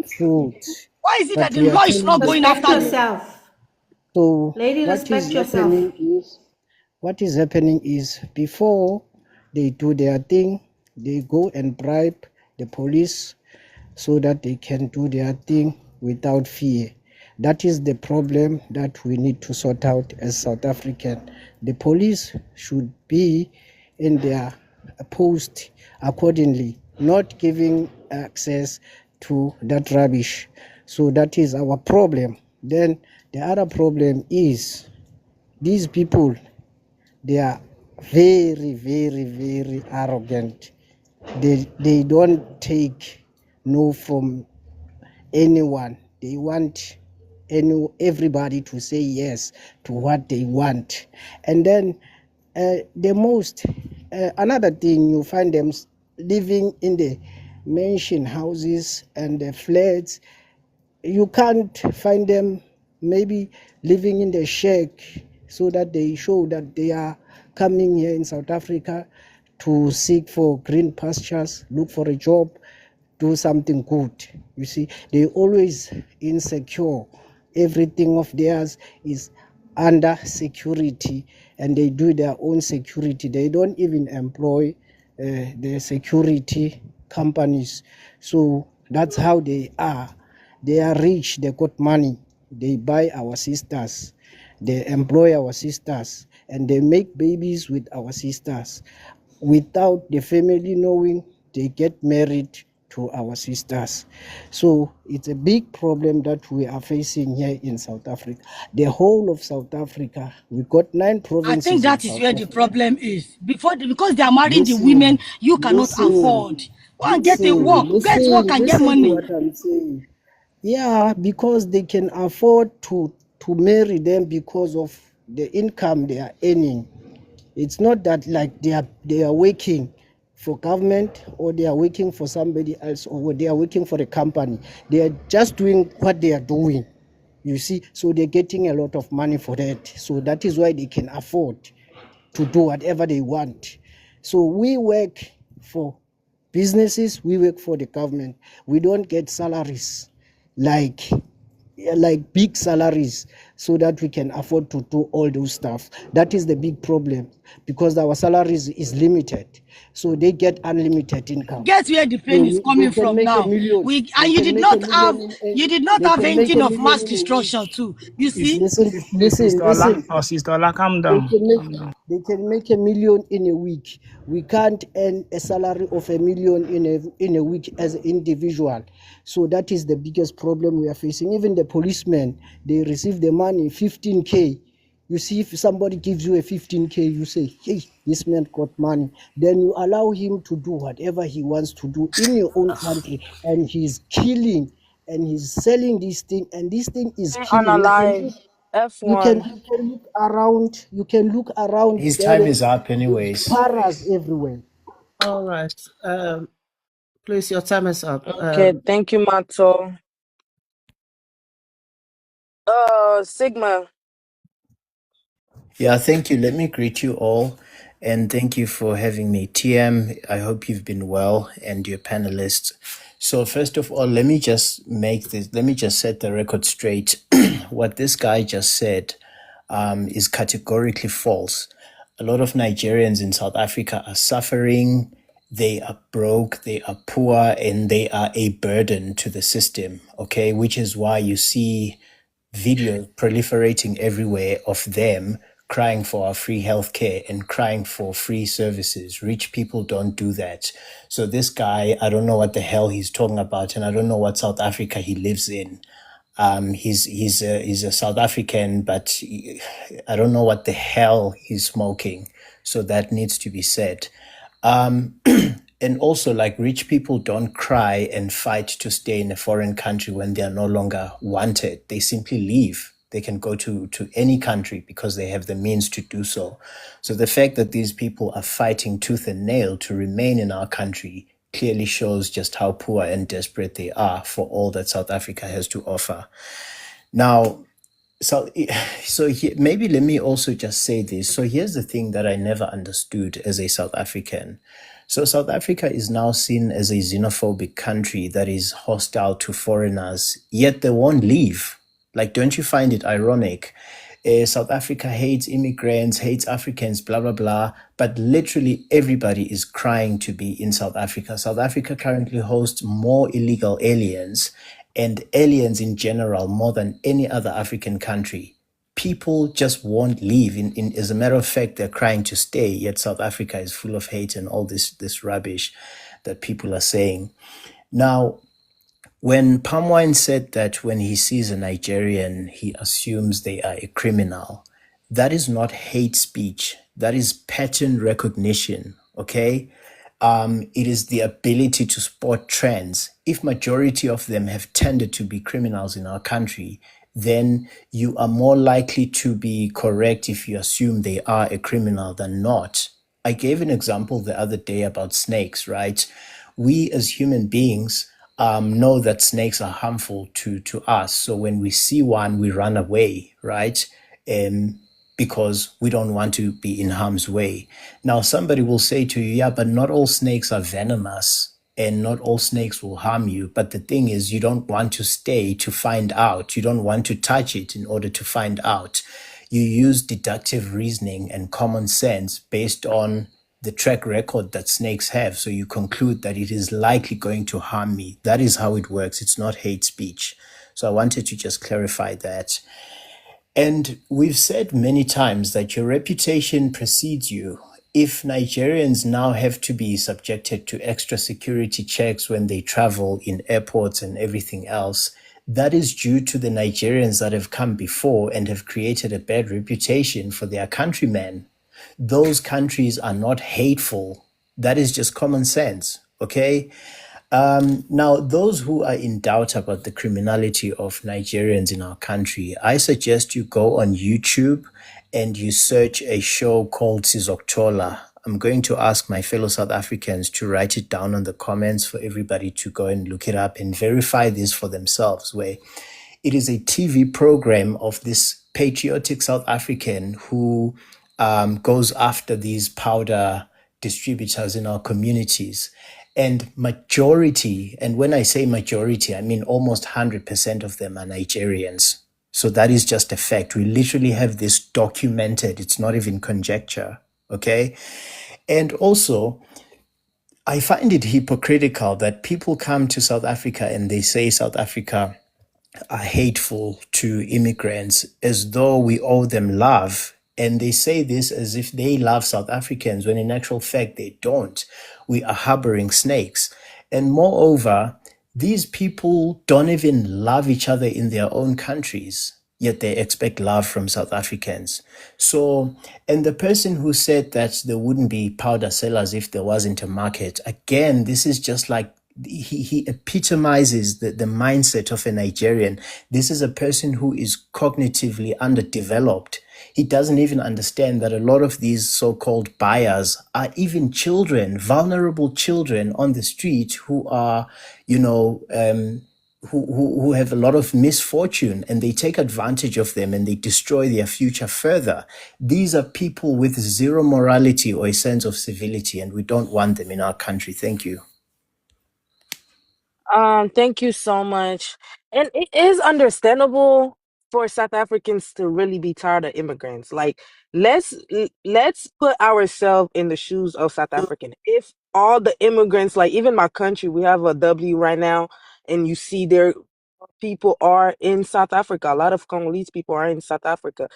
truth. Why is it that But the we are law is not telling going you. after them? yourself. So Lady, what respect is yourself. happening is before they do their thing, they go and bribe the police so that they can do their thing without fear. That is the problem that we need to sort out as South African. The police should be in their post accordingly, not giving access to that rubbish. So that is our problem. Then the other problem is these people, they are very, very, very arrogant. They don't take no from anyone. They want everybody to say yes to what they want. And then another thing, you find them living in the mansion houses and the flats. You can't find them maybe living in the shack so that they show that they are coming here in South Africa to seek for green pastures, look for a job, do something good. You see, they always insecure. Everything of theirs is under security, and they do their own security. They don't even employ the security companies. So that's how they are. They are rich, they got money, they buy our sisters, they employ our sisters, and they make babies with our sisters. Without the family knowing, they get married to our sisters. So it's a big problem that we are facing here in South Africa. The whole of South Africa, we got 9 provinces. I think that in is South where the Africa. problem is. Because they are marrying the Listen, women you cannot listen, afford. Go and get a work. Get work and get listen to money. what I'm saying. Yeah, because they can afford to marry them because of the income they are earning. It's not that like they are working for government or they are working for somebody else or they are working for a company. They are just doing what they are doing. You see, so they're getting a lot of money for that. So that is why they can afford to do whatever they want. So we work for businesses, we work for the government. We don't get salaries like big salaries so that we can afford to do all those stuff. That is the big problem, because our salaries is limited. So they get unlimited income. Get where the pain is coming from now. You did not have anything of mass destruction too. You see? Listen. Sister Ola, calm down. They can make $1 million in a week. We can't earn a salary of $1 million in a week as an individual. So that is the biggest problem we are facing. Even the policemen, they receive the money, 15K. You see, if somebody gives you a 15K, you say, hey, this man got money. Then you allow him to do whatever he wants to do in your own country. And he's killing and he's selling this thing. And this thing is killing. Unalive. You F1. can look around. His time is up anyways. Paras everywhere. All right. Please, your time is up. Okay, thank you, Mato. Sigma. Yeah, thank you. Let me greet you all and thank you for having me. TM, I hope you've been well and your panelists. So first of all, let me just set the record straight. What this guy just said is categorically false. A lot of Nigerians in South Africa are suffering. They are broke, they are poor, and they are a burden to the system, okay? Which is why you see videos proliferating everywhere of them crying for our free healthcare and crying for free services. Rich people don't do that. So this guy, I don't know what the hell he's talking about, and I don't know what South Africa he lives in. He's a South African, but I don't know what the hell he's smoking. So that needs to be said. And also, like, rich people don't cry and fight to stay in a foreign country when they are no longer wanted. They simply leave. They can go to any country because they have the means to do so. So the fact that these people are fighting tooth and nail to remain in our country clearly shows just how poor and desperate they are for all that South Africa has to offer. Now, maybe let me also just say this. So here's the thing that I never understood as a South African. So South Africa is now seen as a xenophobic country that is hostile to foreigners, yet they won't leave. Like, don't you find it ironic? South Africa hates immigrants, hates Africans, blah, blah, blah. But literally everybody is crying to be in South Africa. South Africa currently hosts more illegal aliens and aliens in general more than any other African country. People just won't leave. As a matter of fact, they're crying to stay, yet South Africa is full of hate and all this rubbish that people are saying. Now, when Palmwine said that when he sees a Nigerian, he assumes they are a criminal, that is not hate speech. That is pattern recognition, okay? It is the ability to spot trends. If majority of them have tended to be criminals in our country, then you are more likely to be correct if you assume they are a criminal than not. I gave an example the other day about snakes, right? We as human beings know that snakes are harmful to us. So when we see one, we run away, right? Because we don't want to be in harm's way. Now, somebody will say to you, yeah, but not all snakes are venomous and not all snakes will harm you. But the thing is, you don't want to stay to find out. You don't want to touch it in order to find out. You use deductive reasoning and common sense based on the track record that snakes have. So you conclude that it is likely going to harm me. That is how it works. It's not hate speech. So I wanted to just clarify that. And we've said many times that your reputation precedes you. If Nigerians now have to be subjected to extra security checks when they travel in airports and everything else, that is due to the Nigerians that have come before and have created a bad reputation for their countrymen. Those countries are not hateful. That is just common sense, okay? Now, those who are in doubt about the criminality of Nigerians in our country, I suggest you go on YouTube and you search a show called Sizoktola. I'm going to ask my fellow South Africans to write it down on the comments for everybody to go and look it up and verify this for themselves, where it is a TV program of this patriotic South African who goes after these powder distributors in our communities. And majority, and when I say majority, I mean almost 100% of them are Nigerians. So that is just a fact. We literally have this documented. It's not even conjecture, okay? And also, I find it hypocritical that people come to South Africa and they say South Africa are hateful to immigrants as though we owe them love. And they say this as if they love South Africans, when in actual fact they don't. We are harboring snakes. And moreover, these people don't even love each other in their own countries, yet they expect love from South Africans. So, and the person who said that there wouldn't be powder sellers if there wasn't a market, again, this is just like, he epitomizes the mindset of a Nigerian. This is a person who is cognitively underdeveloped. He doesn't even understand that a lot of these so-called buyers are even children, vulnerable children on the street who are, who have a lot of misfortune, and they take advantage of them and they destroy their future further. These are people with zero morality or a sense of civility, and we don't want them in our country. Thank you. Thank you so much. And it is understandable for South Africans to really be tired of immigrants. Like, let's put ourselves in the shoes of South African. If all the immigrants, like even my country, we have a W right now, and you see there people are in South Africa. A lot of Congolese people are in South Africa.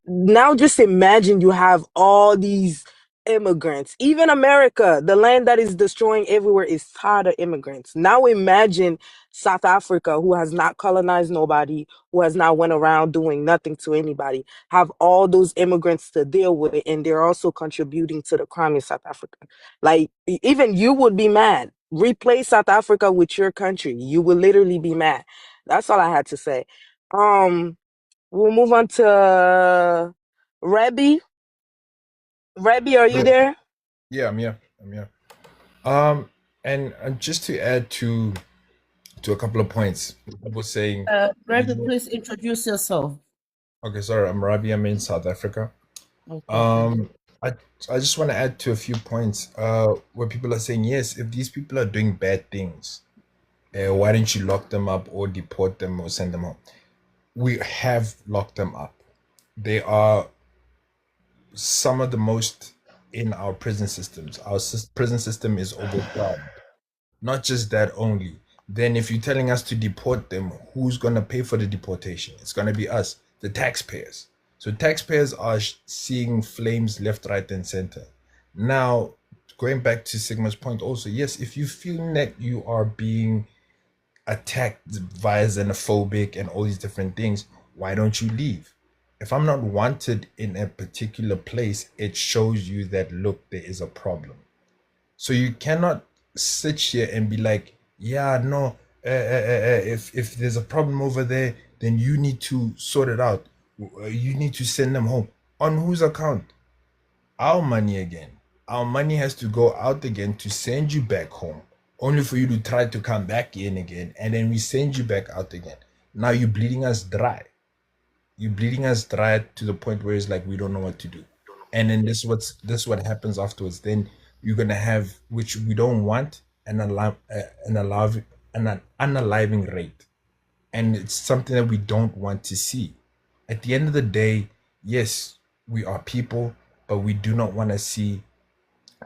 Now just imagine you have all these immigrants. Even America, the land that is destroying everywhere, is tired of immigrants. Now imagine South Africa, who has not colonized nobody, who has not went around doing nothing to anybody, have all those immigrants to deal with, and they're also contributing to the crime in South Africa. Like, even you would be mad. Replace South Africa with your country. You will literally be mad. That's all I had to say. We'll move on to Rebby. Rebby, are you there? Yeah, I'm here. And just to add to a couple of points, people saying, Rebby, please introduce yourself. Okay, sorry, I'm Rabi. I'm in South Africa. Okay. I just want to add to a few points where people are saying, yes, if these people are doing bad things, why don't you lock them up or deport them or send them home? We have locked them up. They are some of the most in our prison systems. Our prison system is overwhelmed. Not just that only. Then if you're telling us to deport them, who's going to pay for the deportation? It's going to be us, the taxpayers. So taxpayers are seeing flames left, right, and center. Now, going back to Sigma's point also, yes, if you feel that you are being attacked via xenophobic and all these different things, why don't you leave? If I'm not wanted in a particular place, it shows you that, look, there is a problem. So you cannot sit here and be like, yeah, no, if there's a problem over there, then you need to sort it out. You need to send them home. On whose account? Our money again. Our money has to go out again to send you back home, only for you to try to come back in again, and then we send you back out again. Now you're bleeding us dry. You're bleeding us dry to the point where it's like we don't know what to do. And then this is what happens afterwards. Then you're gonna have, which we don't want, an unaliving rate, and it's something that we don't want to see. At the end of the day, yes, we are people, but we do not want to see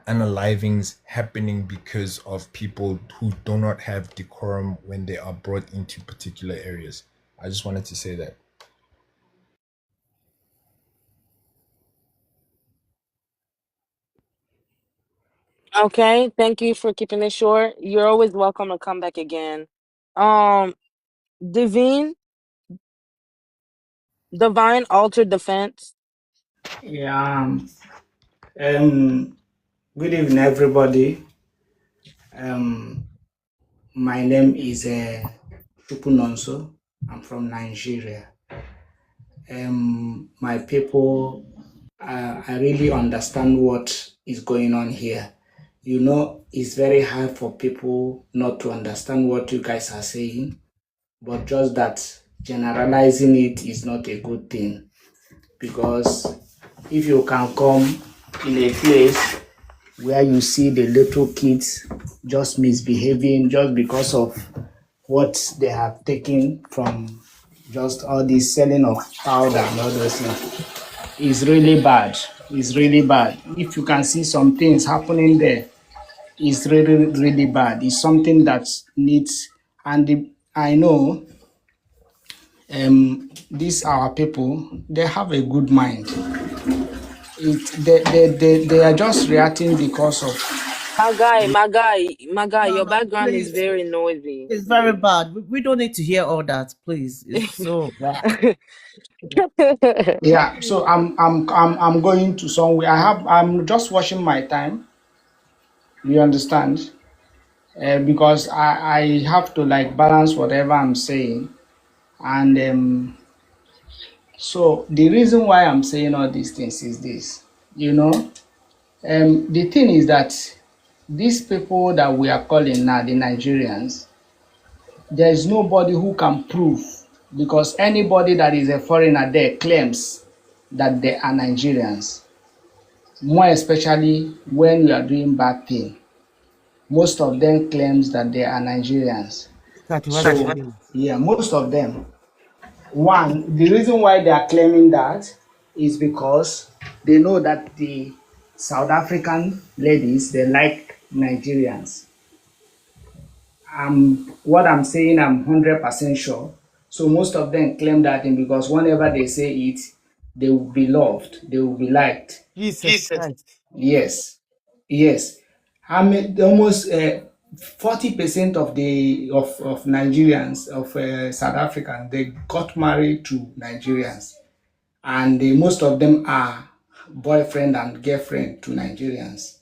unalivings happening because of people who do not have decorum when they are brought into particular areas. I just wanted to say that. Okay, thank you for keeping it short. You're always welcome to come back again. Um, Divine, Divine Altered Defense. Yeah. Um. Good evening, everybody. My name is Chupunonso. I'm from Nigeria. My people, I really understand what is going on here. You know, it's very hard for people not to understand what you guys are saying, but just that generalizing it is not a good thing, because if you can come in a place where you see the little kids just misbehaving just because of what they have taken from just all this selling of powder and all those things, is really bad. It's really bad. If you can see some things happening there, it's really, really bad. It's something that needs, I know these our people, they have a good mind. They are just reacting because of. My guy, No, your no, background is please. very noisy. It's very bad. We don't need to hear all that, please. It's so bad. Yeah, so I'm going to somewhere. I'm just watching my time. You understand? Because I have to like balance whatever I'm saying, and so the reason why I'm saying all these things is this. You know, the thing is that these people that we are calling now the Nigerians, there is nobody who can prove, because anybody that is a foreigner there claims that they are Nigerians. More especially when you are doing bad thing, most of them claims that they are Nigerians. That what So you mean. yeah, most of them. One, the reason why they are claiming that is because they know that the South African ladies, they like Nigerians. What I'm saying, I'm 100% sure. So most of them claim that thing because whenever they say it, they will be loved, they will be liked. Jesus Christ. Yes, yes. I mean, almost 40% of of Nigerians, of South Africans, they got married to Nigerians, and most of them are boyfriend and girlfriend to Nigerians.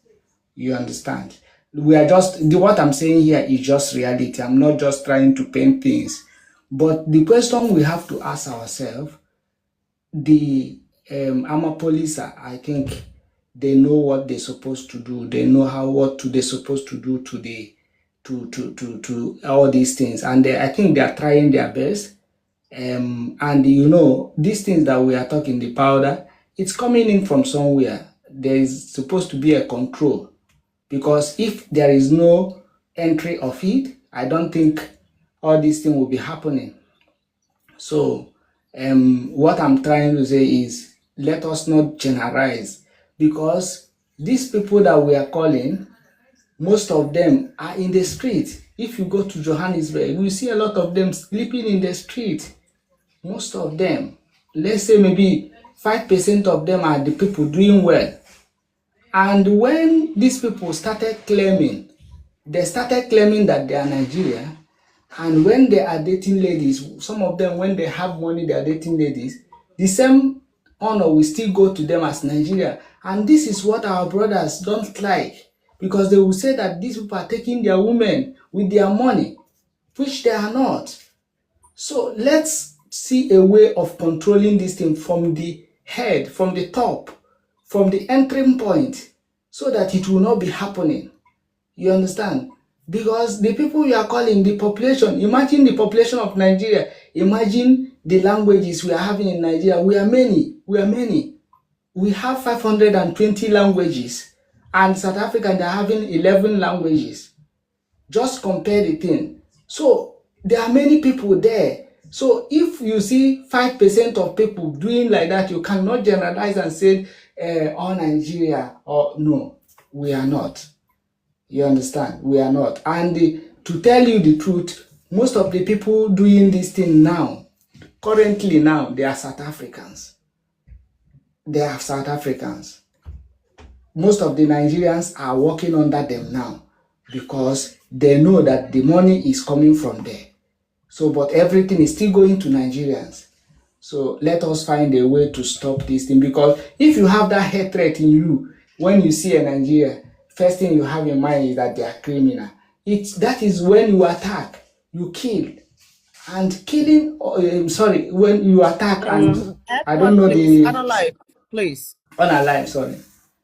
You understand? We are just what I'm saying here is just reality. I'm not just trying to paint things, but the question we have to ask ourselves, the armor police, I think they know what they're supposed to do. They know they're supposed to do to the to all these things, and I think they are trying their best. And you know, these things that we are talking, the powder, it's coming in from somewhere. there is supposed to be a control, because if there is no entry of it, I don't think all these things will be happening. So what I'm trying to say is, let us not generalize, because these people that we are calling, most of them are in the street. If you go to Johannesburg, you see a lot of them sleeping in the street. Most of them, let's say maybe 5% of them are the people doing well. And when these people started claiming, they started claiming that they are Nigerian. And when they are dating ladies, some of them, when they have money, they are dating ladies, the same honor will still go to them as Nigeria. And this is what our brothers don't like, because they will say that these people are taking their women with their money, which they are not. So let's see a way of controlling this thing from the head, from the top, from the entering point, so that it will not be happening. You understand? Because the people you are calling, the population, imagine the population of Nigeria, imagine the languages we are having in Nigeria. We are many. We have 520 languages, and South Africa, they are having 11 languages. Just compare the thing. So there are many people there. So if you see 5% of people doing like that, you cannot generalize and say, all Nigeria, or no, we are not. You understand? We are not. And to tell you the truth, most of the people doing this thing now, currently now, they are South Africans. They are South Africans. Most of the Nigerians are working under them now, because they know that the money is coming from there. So, but everything is still going to Nigerians. So let us find a way to stop this thing, because if you have that hatred in you, when you see a Nigeria, first thing you have in mind is that they are criminal. That is when you attack, you kill. And killing, when you attack and I don't know the... Unalive, please. Unalive, sorry.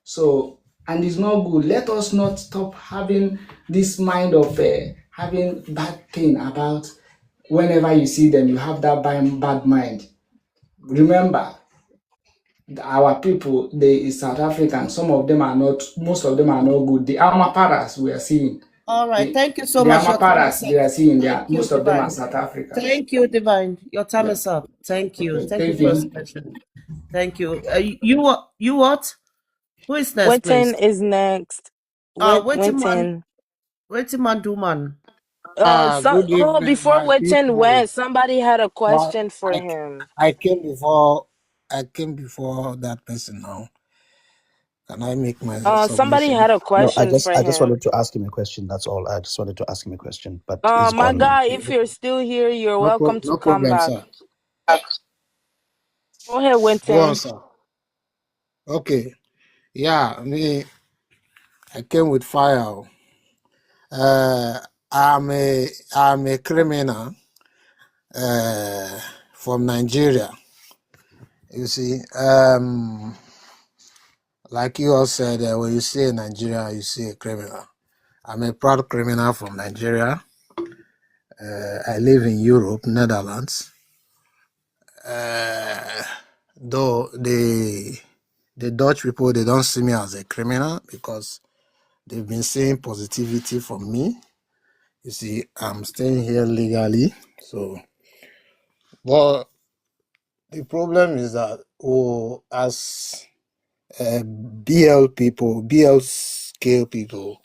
So, and it's not good. Let us not stop having this mind of having bad thing about whenever you see them, you have that bad mind. Remember, our people, the South Africans, some of them are not, most of them are not good. The Amaparas we are seeing. All right, thank you so the much. Amaparas we are seeing, most of them Divine. are South Africans. Thank you, Divine. Your time is up. Thank you. Okay, thank you for your submission. Thank you. You what? Who is next, please? Witten is next. Witten. Waiting man, do man. Good evening, Before my Witten people. went, somebody had a Well, question for him. I came before that person now. Can I make my Somebody submission? had a No, question for I just him. wanted to ask him a question. That's all. I just wanted to ask him a question, but he's My gone now. guy, if you're still here, you're welcome to No come problem, back. sir. Go ahead, Go on, Witten. sir. Okay. Yeah, I came with fire. I'm a criminal from Nigeria. You see, like you all said, when you see a Nigerian, you see a criminal. I'm a proud criminal from Nigeria. I live in Europe, Netherlands. Though the Dutch people, they don't see me as a criminal because they've been seeing positivity from me. You see, I'm staying here legally. So, but the problem is that, as BL scale people,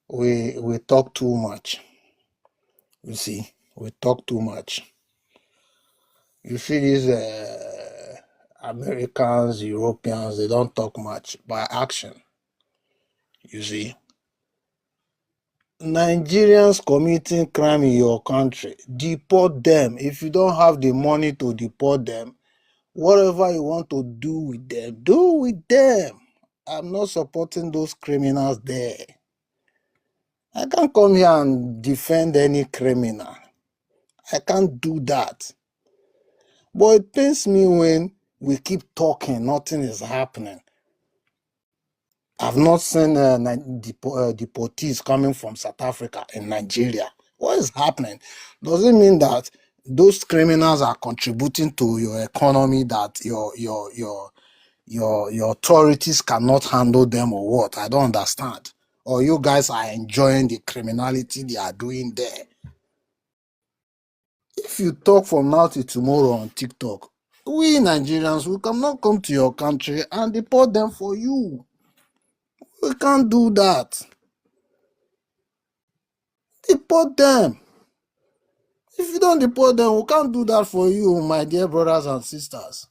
we talk too much. You see, we talk too much. You see these Americans, Europeans, they don't talk much by action. You see, Nigerians committing crime in your country, deport them. If you don't have the money to deport them, whatever you want to do with them, do with them. I'm not supporting those criminals there. I can't come here and defend any criminal. I can't do that. But it pains me when we keep talking, nothing is happening. I've not seen deportees coming from South Africa in Nigeria. What is happening? Does it mean that those criminals are contributing to your economy, that your authorities cannot handle them or what? I don't understand. Or you guys are enjoying the criminality they are doing there. If you talk from now till tomorrow on TikTok, we Nigerians, we cannot come to your country and deport them for you. We can't do that. Deport them. If you don't deport them, we can't do that for you, my dear brothers and sisters.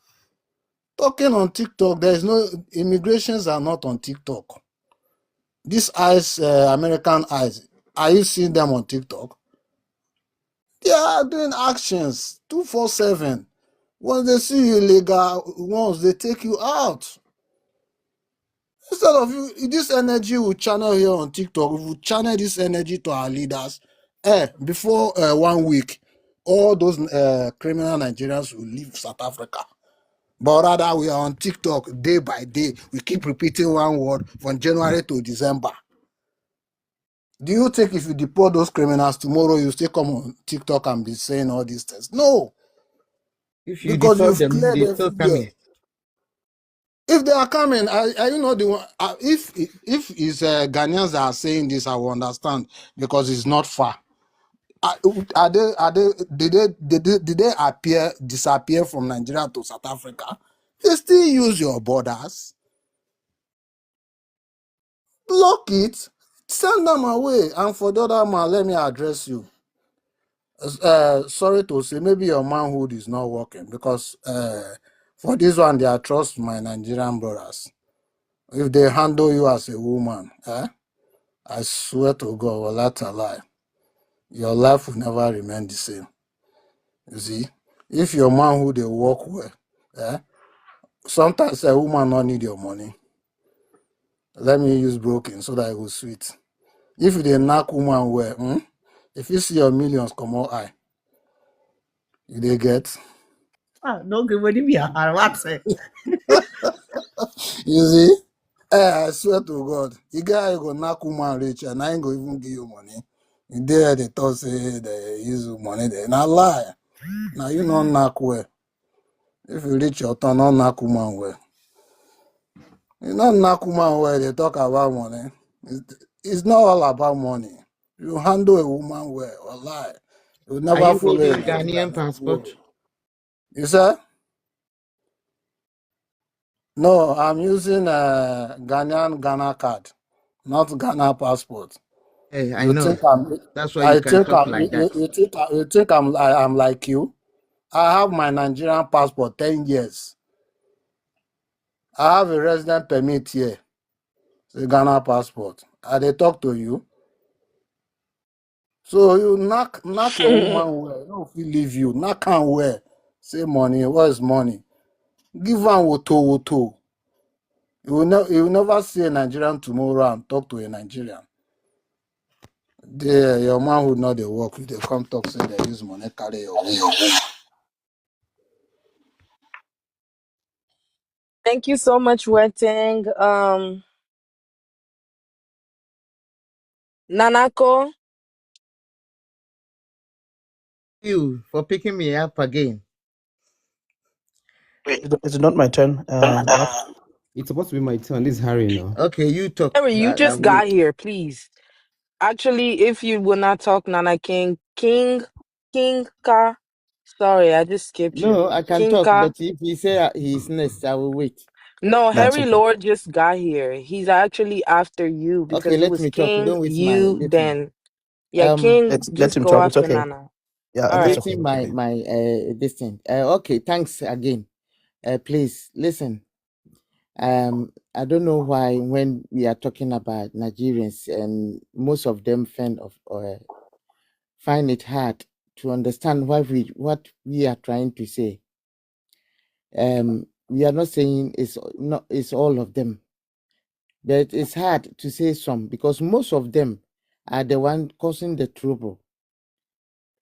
Talking on TikTok, there is no immigrations are not on TikTok. These eyes, American eyes, are you seeing them on TikTok? They are doing actions 247. Once they see you illegal, once they take you out. Instead of you, this energy we channel here on TikTok, we will channel this energy to our leaders. Before 1 week, all those criminal Nigerians will leave South Africa. But rather, we are on TikTok day by day. We keep repeating one word from January to December. Do you think if you deport those criminals tomorrow, you still come on TikTok and be saying all these things? No. If you Because deport you've them, cleared they still everywhere. coming. If they are coming, are you not the one? If it's Ghanaians that are saying this, I will understand because it's not far. Did they disappear from Nigeria to South Africa? They still use your borders. Block it, send them away. And for the other man, let me address you. Sorry to say, maybe your manhood is not working because for this one, they are trust my Nigerian brothers. If they handle you as a woman, I swear to God, well, that's a lie. Your life will never remain the same. You see, if your manhood they work well, sometimes a woman not need your money. Let me use broken so that it will sweet. If they knock woman well, if you see your millions come out high, you they get. No good when you are what's it? You see? I swear to God, you guy go knock woman rich and I ain't go even give you money. You there they talk say they use money there. Now lie. Now you not knock well. If you reach your turn, not knock woman well. You not knock woman well, they talk about money. It's not all about money. You handle a woman well or lie. You Are never you follow a holding Nigerian Ghanaian and passport? tomorrow. You say? No, I'm using a Ghana card, not Ghana passport. Hey, I You know. think I'm? That's why you I can think talk I'm. like that. You think I'm like you? I have my Nigerian passport 10 years. I have a resident permit here. It's a Ghana passport. They talk to you. So you knock a woman well. No, if leave you, knock her well. Say money. What is money? Give her woto. You will never see a Nigerian tomorrow and talk to a Nigerian. Your man would not they work. They come talk say they use money carry your woman. Thank you so much, Weteng. Nanako. You for picking me up again. Is it not my turn? It's supposed to be my turn. This is Harry now. Okay, you talk. Harry, you I just got wait. here, please. Actually, if you will not talk, Nana King Ka. Sorry, I just skipped you. No, I can King talk, Ka. but if he say he's next, I will wait. No, That's Harry okay. Lord just got here. He's actually after you Okay, because it let was me talk. King, Don't waste my you, listen. then yeah, King, Let just him go talk. It's after okay. Nana. Yeah, All that's right. okay. Waiting It's my okay. this thing. Okay, thanks again. Please listen. I don't know why when we are talking about Nigerians and most of them find it hard to understand what we are trying to say. We are not saying it's all of them, but it's hard to say some because most of them are the one causing the trouble.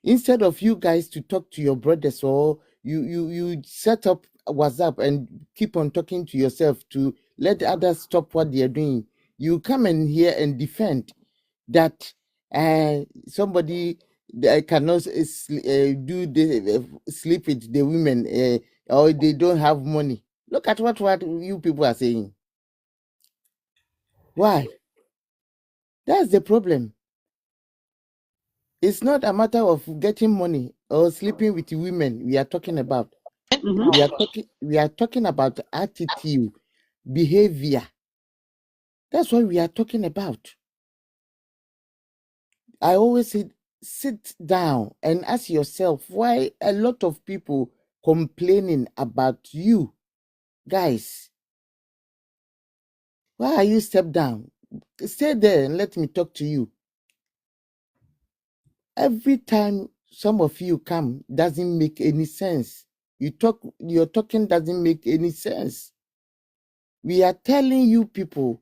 Instead of you guys to talk to your brothers or you set up WhatsApp and keep on talking to yourself to let others stop what they are doing, you come in here and defend that somebody that cannot do the sleep with the women or they don't have money. Look at what you people are saying. Why? That's the problem. It's not a matter of getting money or sleeping with women we are talking about. We are talking about attitude, behavior. That's what we are talking about. I always say, sit down and ask yourself why a lot of people complaining about you. Guys, why are you step down? Stay there and let me talk to you. Every time some of you come, doesn't make any sense. Your talking doesn't make any sense. We are telling you people,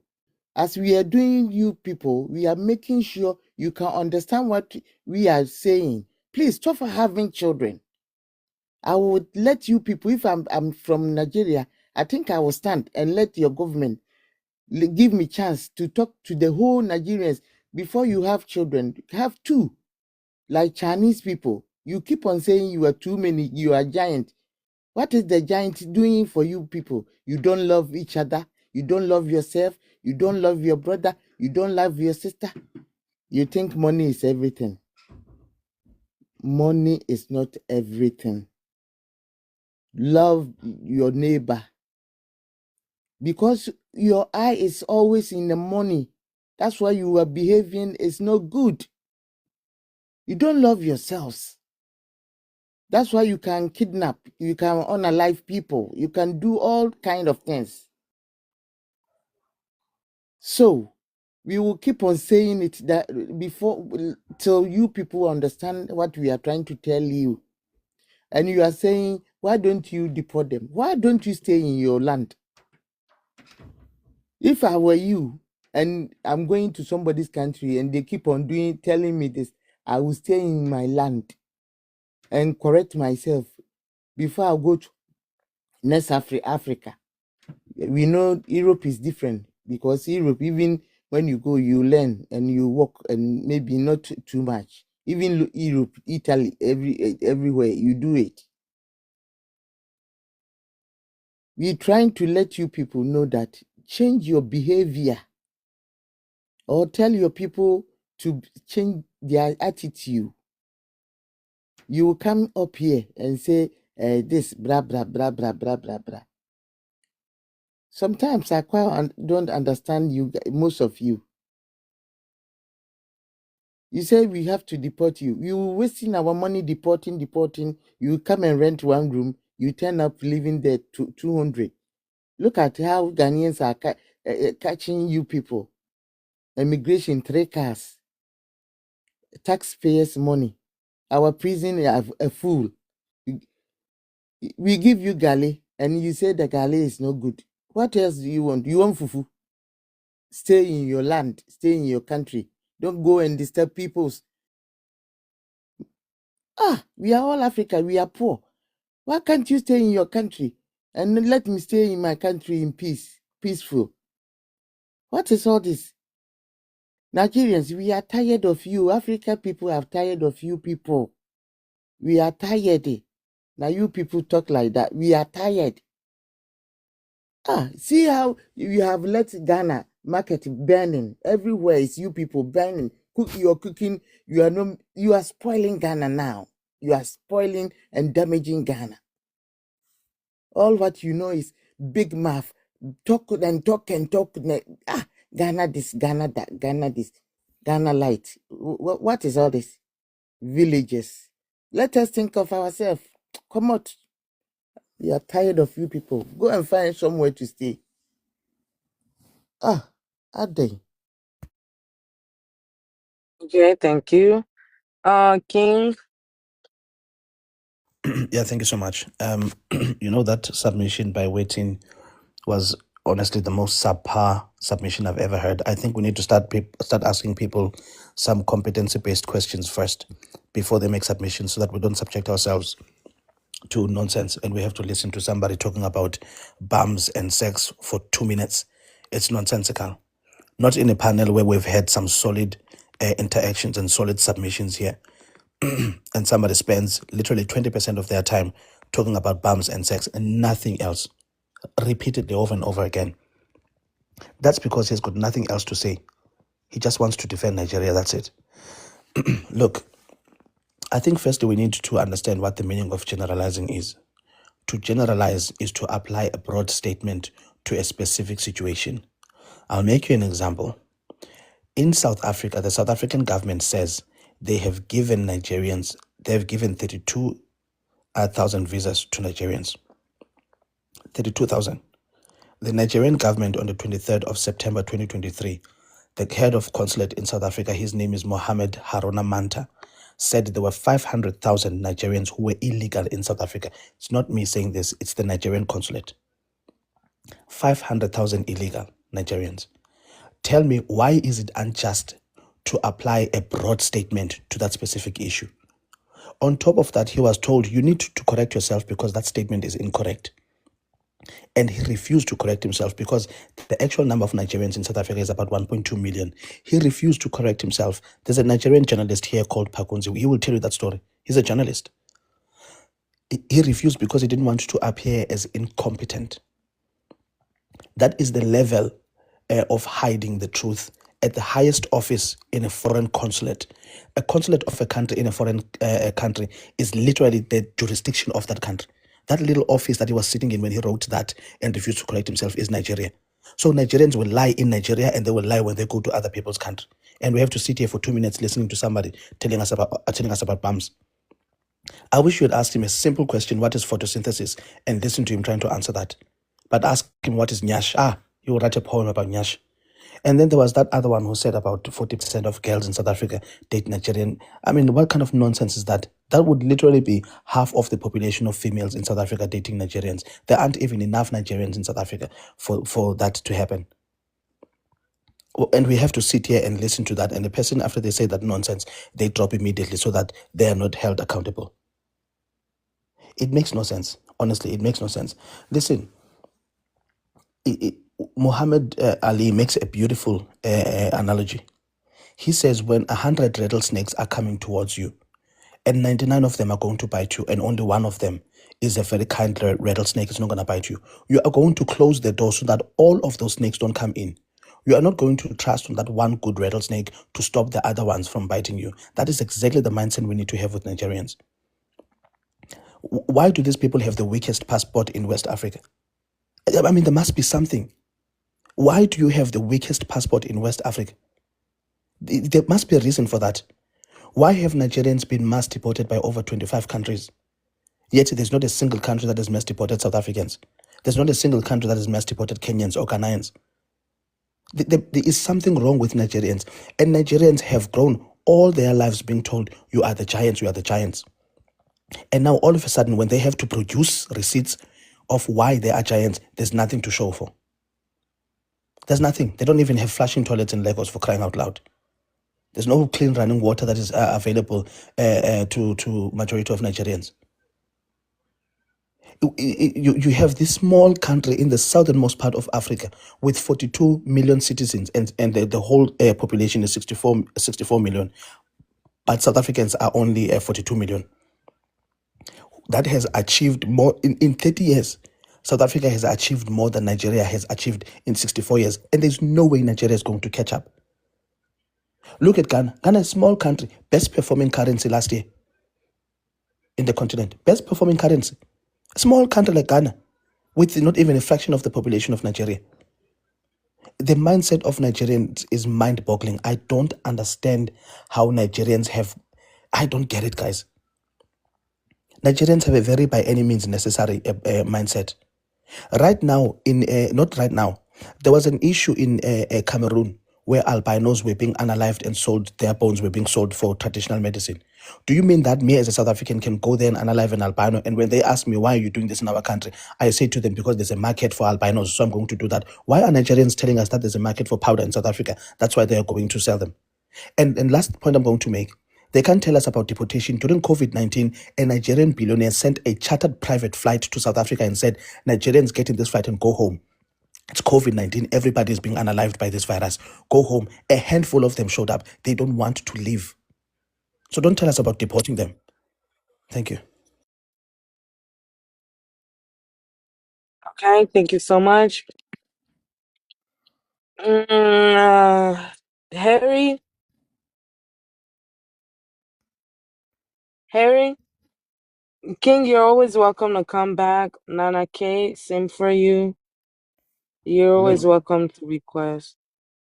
as we are doing you people, we are making sure you can understand what we are saying. Please stop having children. I would let you people, if I'm from Nigeria, I think I will stand and let your government give me chance to talk to the whole Nigerians before you have children. Have two, like Chinese people. You keep on saying you are too many, you are giant. What is the giant doing for you people? You don't love each other. You don't love yourself. You don't love your brother. You don't love your sister. You think money is everything. Money is not everything. Love your neighbor. Because your eye is always in the money. That's why you are behaving is not good. You don't love yourselves. That's why you can kidnap, you can unalive people, you can do all kind of things. So we will keep on saying it that before till you people understand what we are trying to tell you. And you are saying, why don't you deport them? Why don't you stay in your land? If I were you and I'm going to somebody's country and they keep on telling me this, I will stay in my land and correct myself before I go to next Africa. We know Europe is different because Europe, even when you go, you learn and you work and maybe not too much. Even Europe, Italy, everywhere you do it. We're trying to let you people know that change your behavior or tell your people to change their attitude. You will come up here and say this, blah, blah, blah, blah, blah, blah, blah. Sometimes I quite don't understand you, most of you. You say we have to deport you. You wasting our money deporting. You come and rent one room. You turn up living there 200. Look at how Ghanaians are catching you people. Immigration, 3 cars. Taxpayers' money. Our prison are a fool. We give you galley and you say the galley is no good. What else do you want? You want fufu? Stay in your land. Stay in your country. Don't go and disturb people's. We are all Africa. We are poor. Why can't you stay in your country and let me stay in my country in peace, peaceful? What is all this? Nigerians, we are tired of you. Africa people are tired of you people. We are tired. Now you people talk like that. We are tired. See how you have let Ghana market burning. Everywhere is you people burning. You're cooking. You are spoiling Ghana now. You are spoiling and damaging Ghana. All what you know is big mouth. Talk and talk and talk. Ghana this, Ghana that, Ghana this, Ghana light. What is all this? Villages. Let us think of ourselves. Come out. We are tired of you people. Go and find somewhere to stay. Are they? Okay, thank you. King. Yeah, thank you so much. That submission by Waiting was honestly the most subpar submission I've ever heard. I think we need to start asking people some competency-based questions first before they make submissions so that we don't subject ourselves to nonsense and we have to listen to somebody talking about bums and sex for 2 minutes. It's nonsensical. Not in a panel where we've had some solid interactions and solid submissions here. And somebody spends literally 20% of their time talking about bums and sex and nothing else. repeatedly over and over again. That's because he's got nothing else to say. He just wants to defend Nigeria, that's it. Look, I think firstly we need to understand what the meaning of generalizing is. To generalize is to apply a broad statement to a specific situation. I'll make you an example. In South Africa, the South African government says they have given 32,000 visas to Nigerians. 32,000. The Nigerian government on the 23rd of September 2023, the head of consulate in South Africa, his name is Mohammed Haruna Manta, said there were 500,000 Nigerians who were illegal in South Africa. It's not me saying this, it's the Nigerian consulate. 500,000 illegal Nigerians. Tell me, why is it unjust to apply a broad statement to that specific issue? On top of that, he was told, you need to correct yourself because that statement is incorrect. And he refused to correct himself because the actual number of Nigerians in South Africa is about 1.2 million. He refused to correct himself. There's a Nigerian journalist here called Pakunzi. He will tell you that story. He's a journalist. He refused because he didn't want to appear as incompetent. That is the level of hiding the truth at the highest office in a foreign consulate. A consulate of a country in a foreign country is literally the jurisdiction of that country. That little office that he was sitting in when he wrote that and refused to correct himself is Nigeria. So Nigerians will lie in Nigeria and they will lie when they go to other people's country. And we have to sit here for 2 minutes listening to somebody telling us about bombs. I wish you had asked him a simple question, what is photosynthesis, and listen to him trying to answer that. But ask him what is Nyash. He will write a poem about Nyash. And then there was that other one who said about 40% of girls in South Africa date Nigerian. I mean, what kind of nonsense is that? That would literally be half of the population of females in South Africa dating Nigerians. There aren't even enough Nigerians in South Africa for that to happen. And we have to sit here and listen to that. And the person, after they say that nonsense, they drop immediately so that they are not held accountable. It makes no sense. Honestly, it makes no sense. Listen, Muhammad Ali makes a beautiful analogy. He says when 100 rattlesnakes are coming towards you and 99 of them are going to bite you and only one of them is a very kind rattlesnake, it's not going to bite you. You are going to close the door so that all of those snakes don't come in. You are not going to trust on that one good rattlesnake to stop the other ones from biting you. That is exactly the mindset we need to have with Nigerians. Why do these people have the weakest passport in West Africa? I mean, there must be something. Why do you have the weakest passport in West Africa? There must be a reason for that. Why have Nigerians been mass deported by over 25 countries? Yet there's not a single country that has mass deported South Africans. There's not a single country that has mass deported Kenyans or Ghanaians. There is something wrong with Nigerians. And Nigerians have grown all their lives being told, you are the giants, you are the giants. And now all of a sudden, when they have to produce receipts of why they are giants, there's nothing to show for. There's nothing. They don't even have flushing toilets in Lagos, for crying out loud. There's no clean running water that is available to majority of Nigerians. You have this small country in the southernmost part of Africa with 42 million citizens and the whole population is 64 million. But South Africans are only 42 million. That has achieved more in 30 years. South Africa has achieved more than Nigeria has achieved in 64 years. And there's no way Nigeria is going to catch up. Look at Ghana. Ghana is a small country, best performing currency last year in the continent. Best performing currency. A small country like Ghana with not even a fraction of the population of Nigeria. The mindset of Nigerians is mind-boggling. I don't understand how Nigerians have... I don't get it, guys. Nigerians have a very by any means necessary mindset. Right now, not right now, there was an issue in Cameroon where albinos were being unalived and sold, their bones were being sold for traditional medicine. Do you mean that me as a South African can go there and unalive an albino? And when they ask me, why are you doing this in our country? I say to them, because there's a market for albinos, so I'm going to do that. Why are Nigerians telling us that there's a market for powder in South Africa? That's why they are going to sell them. And last point I'm going to make, they can't tell us about deportation. During COVID-19, a Nigerian billionaire sent a chartered private flight to South Africa and said, Nigerians get in this flight and go home. It's COVID-19. Everybody is being unalived by this virus. Go home. A handful of them showed up. They don't want to leave. So don't tell us about deporting them. Thank you. Okay, thank you so much. Harry, Harry, King, you're always welcome to come back. Nana K, same for you. You're always Hello, welcome to request.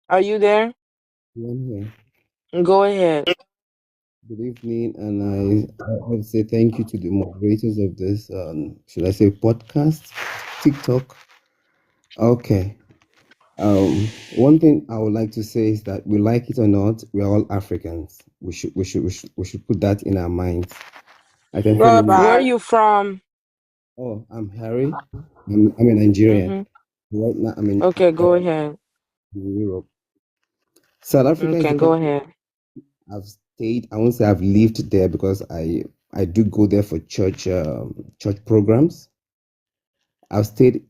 Are you there? I'm here. Go ahead. Good evening, and I want to say thank you to the moderators of this, should I say, podcast, TikTok. Okay. One thing I would like to say is that we like it or not, we are all Africans. We should put that in our minds. I can say Where are many. you from? Oh, I'm Harry. I'm a Nigerian. Mm-hmm. Right now, Okay, go ahead. in Europe. South Africa is the Okay, go country ahead. I've stayed. I won't say I've lived there because I do go there for church programs. I stayed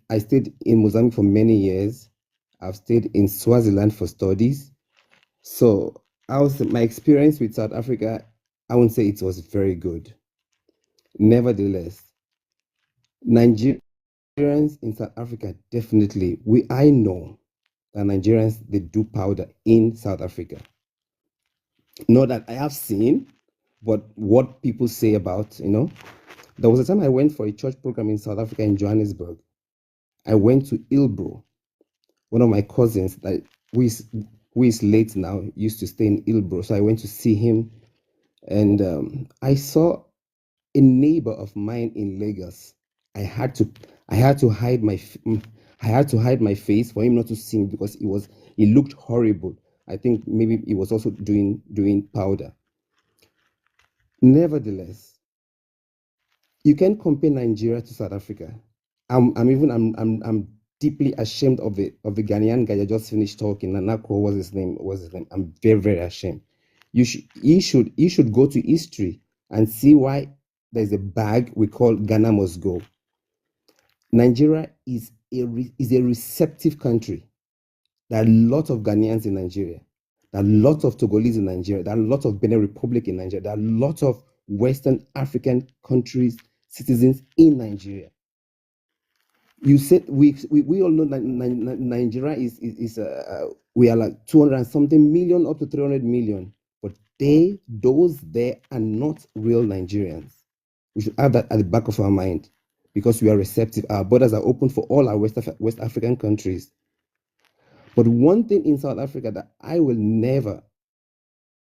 in Mozambique for many years. I've stayed in Swaziland for studies. So my experience with South Africa, I won't say it was very good. Nevertheless, Nigerians in South Africa definitely I know that Nigerians they do powder in South Africa. Not that I have seen, but what people say about, there was a time I went for a church program in South Africa in Johannesburg. I went to Ilbro. One of my cousins that who is late now used to stay in Ilbro. So I went to see him, and I saw a neighbor of mine in Lagos. I had to I had to hide I had to hide my face for him not to see me because he looked horrible. I think maybe he was also doing powder. Nevertheless, you can compare Nigeria to South Africa. I'm deeply ashamed of the Ghanaian guy that just finished talking. Nanako, what's his name? I'm very, very ashamed. You should go to history and see why there's a bag we call Ghana must go. Nigeria is a receptive country. There are a lot of Ghanaians in Nigeria. There are a lot of Togolese in Nigeria. There are a lot of Benin Republic in Nigeria. There are a lot of Western African countries, citizens in Nigeria. You said we all know that Nigeria is we are like 200 and something million up to 300 million, but those there are not real Nigerians. We should have that at the back of our mind because we are receptive. Our borders are open for all our West African countries. But one thing in South Africa that I will never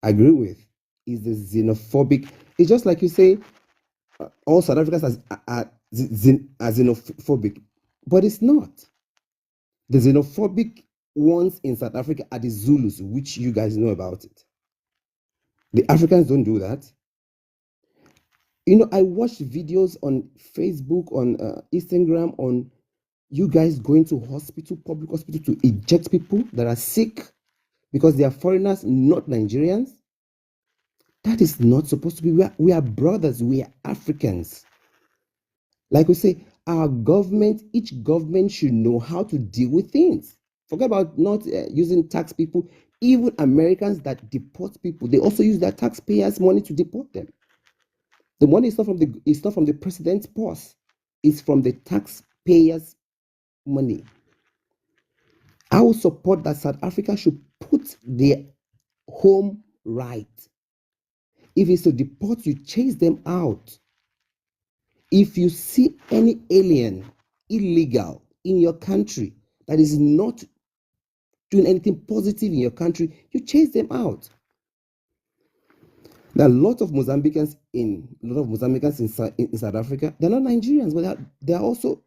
agree with is the xenophobic. It's just like you say, all South Africans are xenophobic, but it's not. The xenophobic ones in South Africa are the Zulus, which you guys know about it. The Africans don't do that. I watched videos on Facebook, on Instagram, on you guys going to public hospital to eject people that are sick because they are foreigners, not Nigerians. That is not supposed to be. We are brothers. We are Africans. Like we say, each government should know how to deal with things. Forget about not using tax people. Even Americans that deport people, they also use their taxpayers' money to deport them. The money is not from the president's purse. It's from the taxpayers' money. I will support that South Africa should put their home right. If it's to deport you, chase them out. If you see any alien illegal in your country that is not doing anything positive in your country, you chase them out. There are a lot of Mozambicans in South Africa. They're not Nigerians, but they are also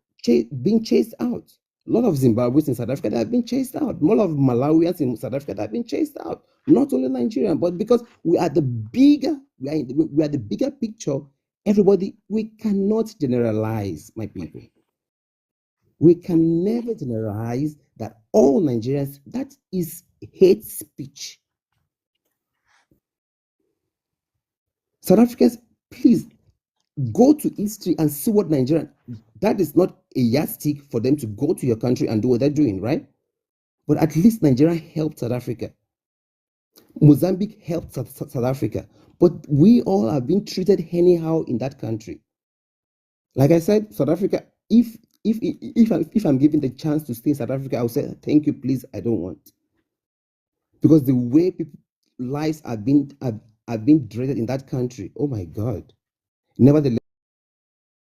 being chased out. A lot of Zimbabweans in South Africa that have been chased out. A lot of Malawians in South Africa that have been chased out. Not only Nigerian, but because we are the bigger picture. Everybody, we cannot generalize, my people. We can never generalize that all Nigerians. That is hate speech. South Africans, please go to history and see what Nigeria. That is not a yardstick for them to go to your country and do what they're doing, right? But at least Nigeria helped South Africa. Mozambique helped South Africa. But we all are being treated anyhow in that country. Like I said, South Africa, if if I'm given the chance to stay in South Africa, I'll say thank you, please. I don't want, because the way people lives are being dreaded in that country. Oh my God. Nevertheless.